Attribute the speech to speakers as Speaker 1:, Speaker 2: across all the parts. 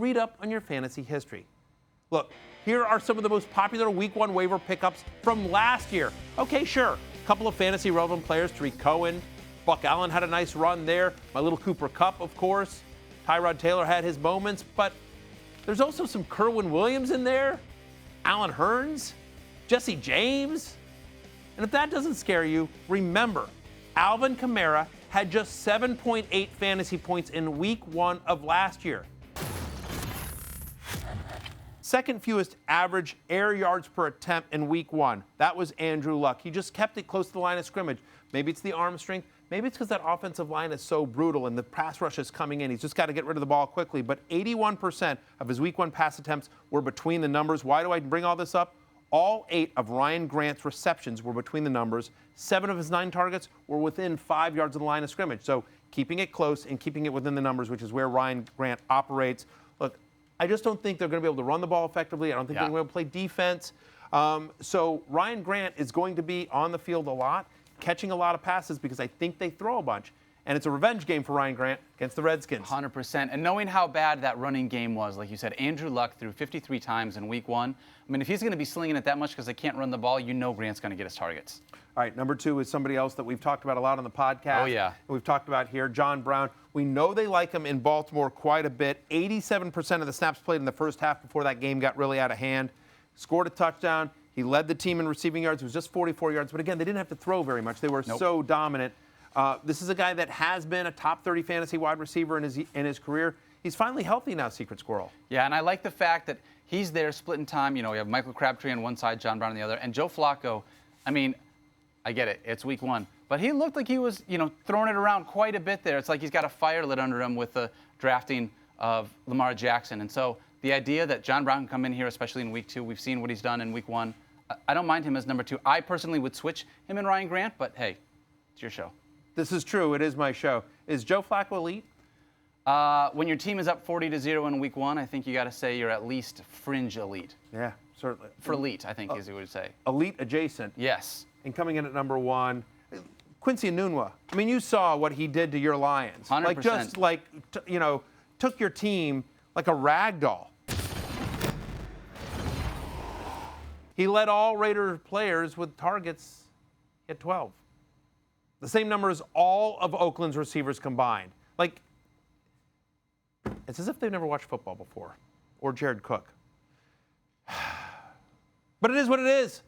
Speaker 1: read up on your fantasy history. Look, here are some of the most popular Week 1 waiver pickups from last year. Okay, sure, a couple of fantasy-relevant players, Tariq Cohen, Buck Allen had a nice run there, my little Cooper Kupp, of course. Tyrod Taylor had his moments, but there's also some Kerwin Williams in there, Allen Hurns, Jesse James. And if that doesn't scare you, remember, Alvin Kamara had just 7.8 fantasy points in Week 1 of last year. Second fewest average air yards per attempt in Week 1. That was Andrew Luck. He just kept it close to the line of scrimmage. Maybe it's the arm strength. Maybe it's because that offensive line is so brutal and the pass rush is coming in. He's just got to get rid of the ball quickly. But 81% of his Week 1 pass attempts were between the numbers. Why do I bring all this up? All 8 of Ryan Grant's receptions were between the numbers. 7 of his 9 targets were within 5 yards of the line of scrimmage. So keeping it close and keeping it within the numbers, which is where Ryan Grant operates. Look, I just don't think they're going to be able to run the ball effectively. I don't think they're going to be able to play defense. So Ryan Grant is going to be on the field a lot, catching a lot of passes because I think they throw a bunch. And it's a revenge game for Ryan Grant against the Redskins.
Speaker 2: 100%. And knowing how bad that running game was, like you said, Andrew Luck threw 53 times in Week 1. I mean, if he's going to be slinging it that much because they can't run the ball, you know Grant's going to get his targets.
Speaker 1: All right, number 2 is somebody else that we've talked about a lot on the podcast.
Speaker 2: Oh, yeah.
Speaker 1: And we've talked about here, John Brown. We know they like him in Baltimore quite a bit. 87% of the snaps played in the first half before that game got really out of hand. Scored a touchdown. He led the team in receiving yards. It was just 44 yards. But again, they didn't have to throw very much. They were so dominant. This is a guy that has been a top 30 fantasy wide receiver in his career. He's finally healthy now, Secret Squirrel.
Speaker 2: Yeah, and I like the fact that he's there splitting time. You know, we have Michael Crabtree on one side, John Brown on the other. And Joe Flacco, I mean, I get it. It's Week 1. But he looked like he was, throwing it around quite a bit there. It's like he's got a fire lit under him with the drafting of Lamar Jackson. And so the idea that John Brown can come in here, especially in Week 2, we've seen what he's done in Week 1. I don't mind him as number 2. I personally would switch him and Ryan Grant, but hey, it's your show.
Speaker 1: This is true. It is my show. Is Joe Flacco elite?
Speaker 2: When your team is up 40-0 in Week 1, I think you got to say you're at least fringe elite.
Speaker 1: Yeah, certainly.
Speaker 2: For elite, I think, as you would say.
Speaker 1: Elite adjacent.
Speaker 2: Yes.
Speaker 1: And coming in at number 1, Quincy Enunwa. I mean, you saw what he did to your Lions.
Speaker 2: 100%.
Speaker 1: Took your team like a rag doll. He led all Raider players with targets at 12. The same number as all of Oakland's receivers combined. Like, it's as if they've never watched football before. Or Jared Cook. But it is what it is.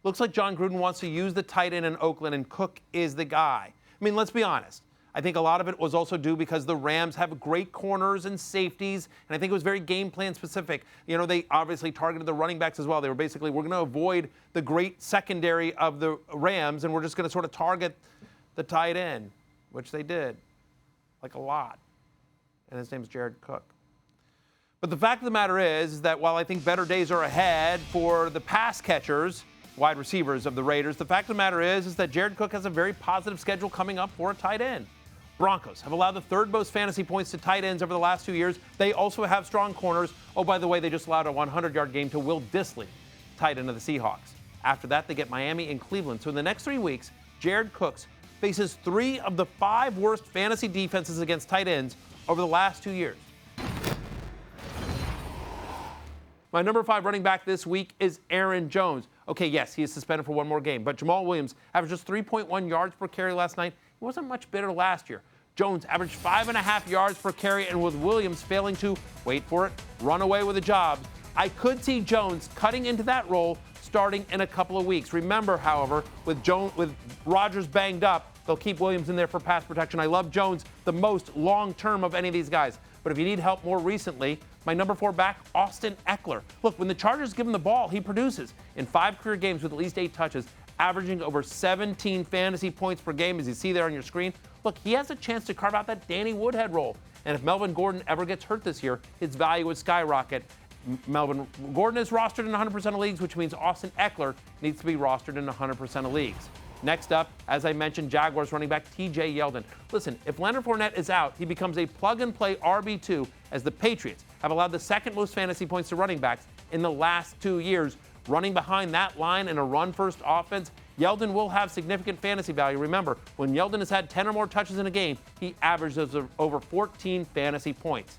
Speaker 1: Looks like John Gruden wants to use the tight end in Oakland, and Cook is the guy. I mean, let's be honest. I think a lot of it was also due because the Rams have great corners and safeties, and I think it was very game plan specific. They obviously targeted the running backs as well. They were basically, we're going to avoid the great secondary of the Rams, and we're just going to sort of target the tight end, which they did, like a lot. And his name's Jared Cook. But the fact of the matter is that while I think better days are ahead for the pass catchers, wide receivers of the Raiders, the fact of the matter is that Jared Cook has a very positive schedule coming up for a tight end. Broncos have allowed the 3rd most fantasy points to tight ends over the last 2 years. They also have strong corners. Oh, by the way, they just allowed a 100-yard game to Will Dissly, tight end of the Seahawks. After that, they get Miami and Cleveland. So in the next 3 weeks, Jared Cook faces 3 of the 5 worst fantasy defenses against tight ends over the last 2 years. My number 5 running back this week is Aaron Jones. Okay, yes, he is suspended for 1 more game, but Jamal Williams averaged just 3.1 yards per carry last night. He wasn't much better last year. Jones averaged 5.5 yards per carry, and with Williams failing to, wait for it, run away with the job, I could see Jones cutting into that role starting in a couple of weeks. Remember, however, with Rodgers banged up, they'll keep Williams in there for pass protection. I love Jones the most long-term of any of these guys. But if you need help more recently, my number 4 back, Austin Eckler. Look, when the Chargers give him the ball, he produces. In 5 career games with at least 8 touches, averaging over 17 fantasy points per game, as you see there on your screen. Look, he has a chance to carve out that Danny Woodhead role. And if Melvin Gordon ever gets hurt this year, his value would skyrocket. Melvin Gordon is rostered in 100% of leagues, which means Austin Eckler needs to be rostered in 100% of leagues. Next up, as I mentioned, Jaguars running back T.J. Yeldon. Listen, if Leonard Fournette is out, he becomes a plug-and-play RB2, as the Patriots have allowed the 2nd most fantasy points to running backs in the last 2 years. Running behind that line in a run-first offense, Yeldon will have significant fantasy value. Remember, when Yeldon has had 10 or more touches in a game, he averages over 14 fantasy points.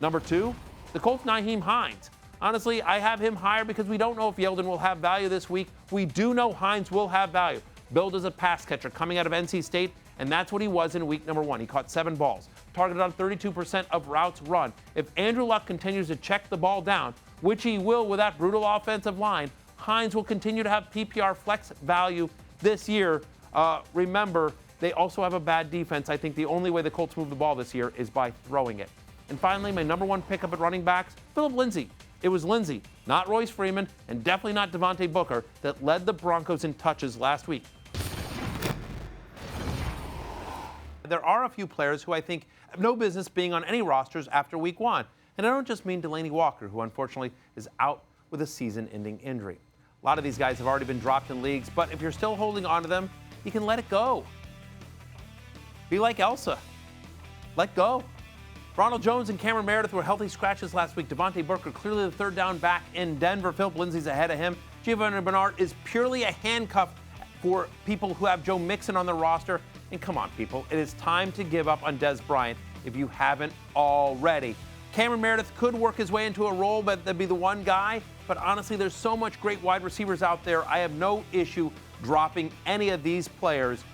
Speaker 1: Number 2, The Colts' Nyheim Hines. Honestly, I have him higher because we don't know if Yeldon will have value this week. We do know Hines will have value. Billed as a pass catcher coming out of NC State, and that's what he was in week number 1. He caught 7 balls, targeted on 32% of routes run. If Andrew Luck continues to check the ball down, which he will with that brutal offensive line, Hines will continue to have PPR flex value this year. Remember, they also have a bad defense. I think the only way the Colts move the ball this year is by throwing it. And finally, my number 1 pickup at running backs, Phillip Lindsay. It was Lindsay, not Royce Freeman, and definitely not Devontae Booker, that led the Broncos in touches last week. There are a few players who I think have no business being on any rosters after week 1. And I don't just mean Delaney Walker, who unfortunately is out with a season-ending injury. A lot of these guys have already been dropped in leagues, but if you're still holding on to them, you can let it go. Be like Elsa. Let go. Ronald Jones and Cameron Meredith were healthy scratches last week. Devontae Booker clearly the third down back in Denver. Phillip Lindsay's ahead of him. Giovanni Bernard is purely a handcuff for people who have Joe Mixon on their roster. And come on, people, it is time to give up on Dez Bryant if you haven't already. Cameron Meredith could work his way into a role, but that'd be the one guy. But honestly, there's so much great wide receivers out there. I have no issue dropping any of these players.